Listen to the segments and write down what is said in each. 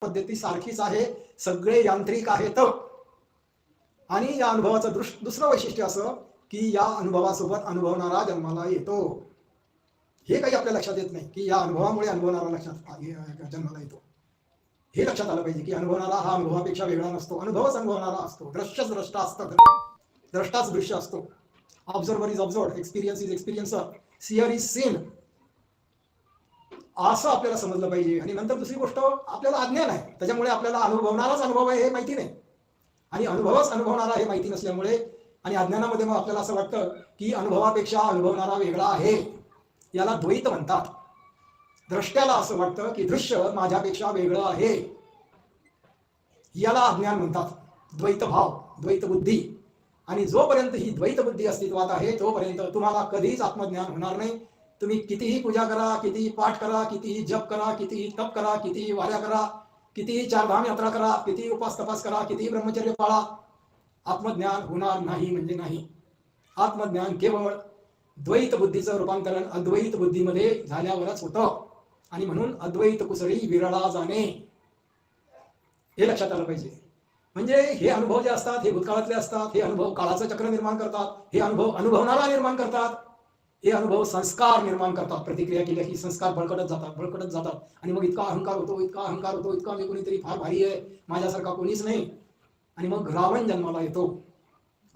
पद्धती सारखीच आहे, सगळे यांत्रिक आहेत. आणि या अनुभवाचं दुसरं वैशिष्ट्य असं की या अनुभवासोबत अनुभवणारा जन्माला येतो. हे काही आपल्या लक्षात येत नाही की या अनुभवामुळे अनुभवणारा जन्माला येतो. हे लक्षात आलं पाहिजे की अनुभवणारा हा अनुभवापेक्षा वेगळा नसतो. अनुभवच अनुभवणारा असतो. दृश्यच द्रष्टा असतं. द्रष्टाच दृश्य असतो. Observer is observed, experience is experiencer, seer is seen, असं आपल्याला समजलं पाहिजे. आणि नंतर दुसरी गोष्ट, आपल्याला अज्ञान आहे, त्याच्यामुळे आपल्याला अनुभवणाराच अनुभव आहे हे माहिती नाही. आणि अनुभवच अनुभवणारा हे माहिती नसल्यामुळे आणि अज्ञानामध्ये मग आपल्याला असं वाटतं की अनुभवापेक्षा अनुभवणारा वेगळा आहे. याला द्वैत म्हणतात. द्रष्ट्याला असं वाटतं की दृश्य माझ्यापेक्षा वेगळं आहे. याला अज्ञान म्हणतात. द्वैत भाव, द्वैत बुद्धी. आणि जोपर्यंत ही द्वैत बुद्धी अस्तित्वात आहे तोपर्यंत तुम्हाला कधीच आत्मज्ञान होणार नाही. तुम्ही कितीही पूजा करा, कितीही पाठ करा, कितीही जप करा, कितीही तप करा, कितीही वाऱ्या करा, कितीही चारधाम यात्रा करा, कितीही उपास तपास करा, कितीही ब्रह्मचर्य पाळा, आत्मज्ञान होणार नाही म्हणजे नाही. आत्मज्ञान केवळ द्वैत बुद्धीचं रूपांतरण अद्वैत बुद्धीमध्ये झाल्यावरच होतं. आणि म्हणून अद्वैत कुसळी विरळा जाणे हे लक्षात आलं पाहिजे. म्हणजे हे अनुभव जे असतात हे भूतकाळातले असतात. हे अनुभव काळाचं चक्र निर्माण करतात. हे अनुभव अनुभवणारा निर्माण करतात. हे अनुभव संस्कार निर्माण करतात. प्रतिक्रिया केल्या की संस्कार बळकटत जातात. आणि मग इतका अहंकार होतो, इतका मी कोणीतरी फार भारी आहे, माझ्यासारखा कोणीच नाही. आणि मग रावण जन्माला येतो.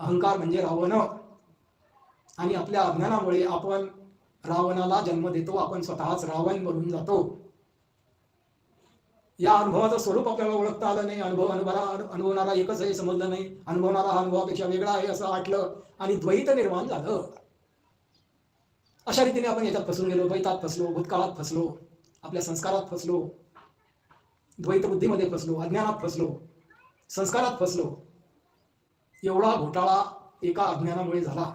अहंकार म्हणजे रावण. आणि आपल्या अज्ञानामुळे आपण रावणाला जन्म देतो. आपण स्वतःच रावण बनून जातो. या अनुभवाचं स्वरूप आपल्याला ओळखता आलं नाही. अनुभवणारा एकच आहे समजलं नाही. अनुभवणारा हा अनुभवापेक्षा वेगळा आहे असं वाटलं आणि द्वैत निर्माण झालं. अशा रीतीने आपण याच्यात फसून गेलो. द्वैतात फसलो, भूतकाळात फसलो, आपल्या संस्कारात फसलो, द्वैत बुद्धीमध्ये फसलो, अज्ञानात फसलो, संस्कारात फसलो. एवढा घोटाळा एका अज्ञानामुळे झाला.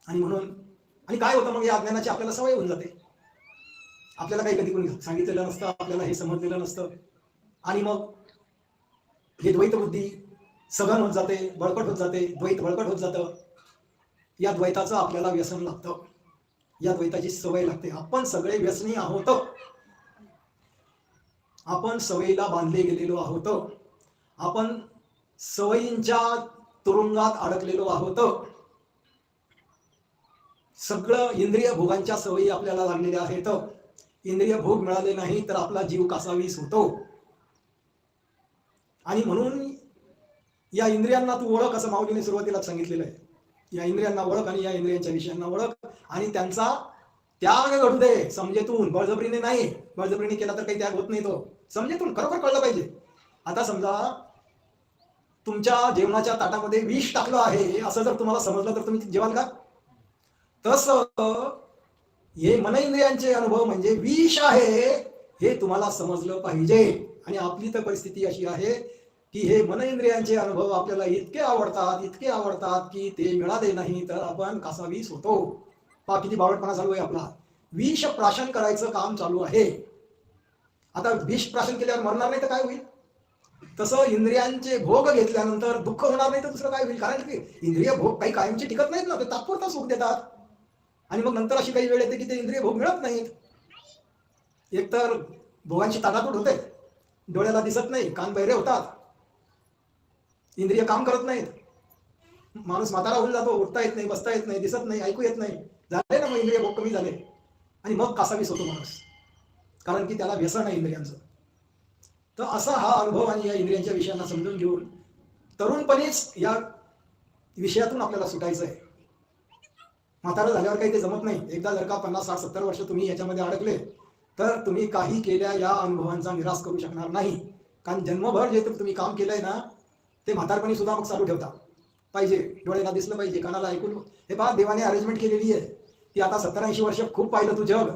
आणि म्हणून आणि काय होतं मग या अज्ञानाची आपल्याला सवय होऊन जाते. आपल्याला काही कधी कोणी सांगितलेलं नसतं, आपल्याला हे समजलेलं नसतं. आणि मग हे द्वैत बुद्धी सघन होत जाते, बळकट होत जाते, द्वैत बळकट होत जातं. या द्वैताचं आपल्याला व्यसन लागतं. या द्वैताची सवय लागते. आपण सगळे व्यसनी आहोत. आपण सवयीला बांधले गेलेलो आहोत. आपण सवयींच्या तुरुंगात अडकलेलो आहोत. सगळं इंद्रिय भोगांच्या सवयी आपल्याला लागलेल्या आहेत. इंद्रिय भोग मिळाले नाही तर आपला जीव कासावीस होतो. आणि म्हणून या इंद्रियांना तू ओळख असं माऊलीने सुरुवातीला सांगितलेलं आहे. या इंद्रियांना ओळख आणि या इंद्रियांच्या विषयांना ओळख आणि त्यांचा त्याग घडू दे समजेतून. बळजबरीने नाही. बळजबरीने केला तर काही त्याग होत नाही. तो समजेतून खरोखर कळलं पाहिजे. आता समजा तुमच्या जेवणाच्या ताटामध्ये विष टाकलं आहे असं जर तुम्हाला समजलं तर तुम्ही जेवाल का? तसं हे मन इंद्रियांचे अनुभव म्हणजे विष आहे हे तुम्हाला समजलं पाहिजे. आणि आपली तर परिस्थिती अशी आहे की हे मन इंद्रियांचे अनुभव आपल्याला इतके आवडतात की ते मिळाले नाही तर आपण कासावीस होतो. पहा किती बावळटपणा चालू आहे आपला. विष प्राशन करायचं काम चालू आहे. आता विष प्राशन केल्यावर मरणार नाही तर काय होईल? तसं इंद्रियांचे भोग घेतल्यानंतर दुःख होणार नाही तर दुसरं काय होईल? कारण की इंद्रिय भोग काही कायमचे टिकत नाहीत ना, ते तात्पुरता सुख देतात. आणि मग नंतर अशी काही वेळ येते की ते इंद्रिय भोग मिळत नाहीत. एकतर भोगांची ताटातूट होते, डोळ्याला दिसत नाही, कान बहिरे होतात, इंद्रिय काम करत नाहीत, माणूस म्हातारा होऊन जातो, उठता येत नाही, बसता येत नाही, दिसत नाही, ऐकू येत नाही. झाले ना मग इंद्रिय भोग कमी झाले. आणि मग कासावीस होतो माणूस, कारण की त्याला व्यसन आहे इंद्रियांचं. तर असा हा अनुभव आणि या इंद्रियांच्या विषयांना समजून घेऊन तरुणपणीच या विषयातून आपल्याला सुटायचं आहे. म्हातारा झाल्यावर काही ते जमत नाही. एकदा जर का 50, 60, 70 वर्ष तुम्ही याच्यामध्ये अडकले तर तुम्ही काही केल्या या अनुभवांचा निराश करू शकणार नाही. कारण जन्मभर जे तुम्ही काम केलंय ना ते म्हातारपणी सुद्धा मग चालू ठेवता पाहिजे. डोळ्याला दिसलं पाहिजे, कानाला ऐकून. हे पहा, देवाने अरेंजमेंट केलेली आहे की आता 70-80 वर्ष खूप पाहिलं तू जग,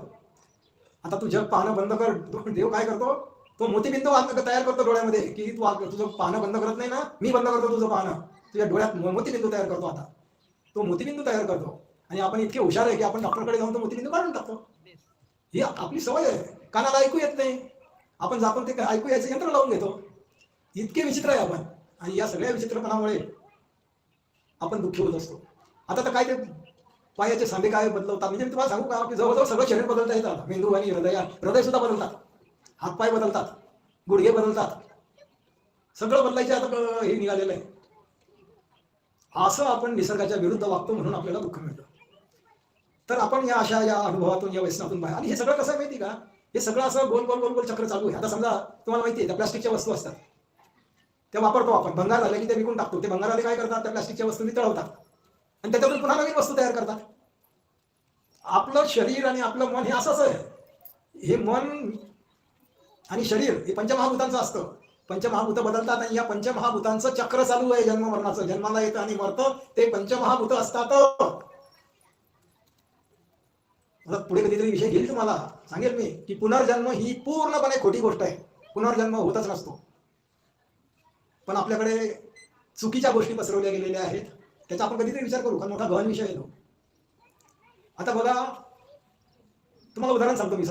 आता तू जग पाहणं बंद कर. देव काय करतो? तो मोतीबिंदू तयार करतो डोळ्यामध्ये की तू तुझं पाहणं बंद करत नाही ना, मी बंद करतो तुझं पाहणं. तुझ्या डोळ्यात मोतीबिंदू तयार करतो. आता तो मोतीबिंदू तयार करतो. आणि आपण इतके हुशार आहे की आपण डॉक्टरकडे जाऊन तो मोतीबिंदू काढून टाकतो. ही आपली सवय आहे. कानाला ऐकू येत नाही, आपण जातो ते ऐकू यायचं यंत्र लावून घेतो. इतके विचित्र आहे आपण. आणि या सगळ्या विचित्रपणामुळे आपण दुःखी होत असतो. आता तर काय ते पायाचे सांधे काय बदलवतात म्हणजे मी तुम्हाला सांगू का की जवळजवळ सगळं शरीर बदलता येतं. मेंदू आणि हृदय सुद्धा बदलतात, हातपाय बदलतात. गुडघे बदलतात, सगळं बदलायचे आता हे निघालेलं आहे. असं आपण निसर्गाच्या विरुद्ध वागतो म्हणून आपल्याला दुःख मिळतं. तर आपण या अनुभवातून, या व्यसनातून बाहेर, आणि हे सगळं कसं आहे माहिती का, हे सगळं असं गोल गोल गोल गोल चक्र चालू आहे. आता समजा तुम्हाला माहिती आहे त्या प्लास्टिकच्या वस्तू असतात, त्या वापरतो आपण, भंगार झाले की ते विकून टाकतो. ते भंगारवाले काय करतात, त्या प्लास्टिकच्या वस्तू वितळवतात आणि त्याच्यातून पुन्हा नवीन वस्तू तयार करतात. आपलं शरीर आणि आपलं मन हे असंच आहे. हे मन आणि शरीर हे पंचमहाभूतांचं असतं. पंचमहाभूत बदलतात आणि या पंचमहाभूतांचं चक्र चालू आहे जन्म मरणाचं. जन्माला येतं आणि मरतं ते पंचमहाभूत असतात. आता पुढे कधीतरी विषय घेईल तुम्हाला, सांगेल मी की पुनर्जन्म ही पूर्णपणे खोटी गोष्ट आहे. पुनर्जन्म होतच नसतो. पण आपल्याकडे चुकीच्या गोष्टी पसरवल्या गेलेल्या आहेत, त्याचा आपण कधीतरी विचार करू, कारण मोठा गहन विषय येतो. आता बघा, तुम्हाला उदाहरण सांगतो मी.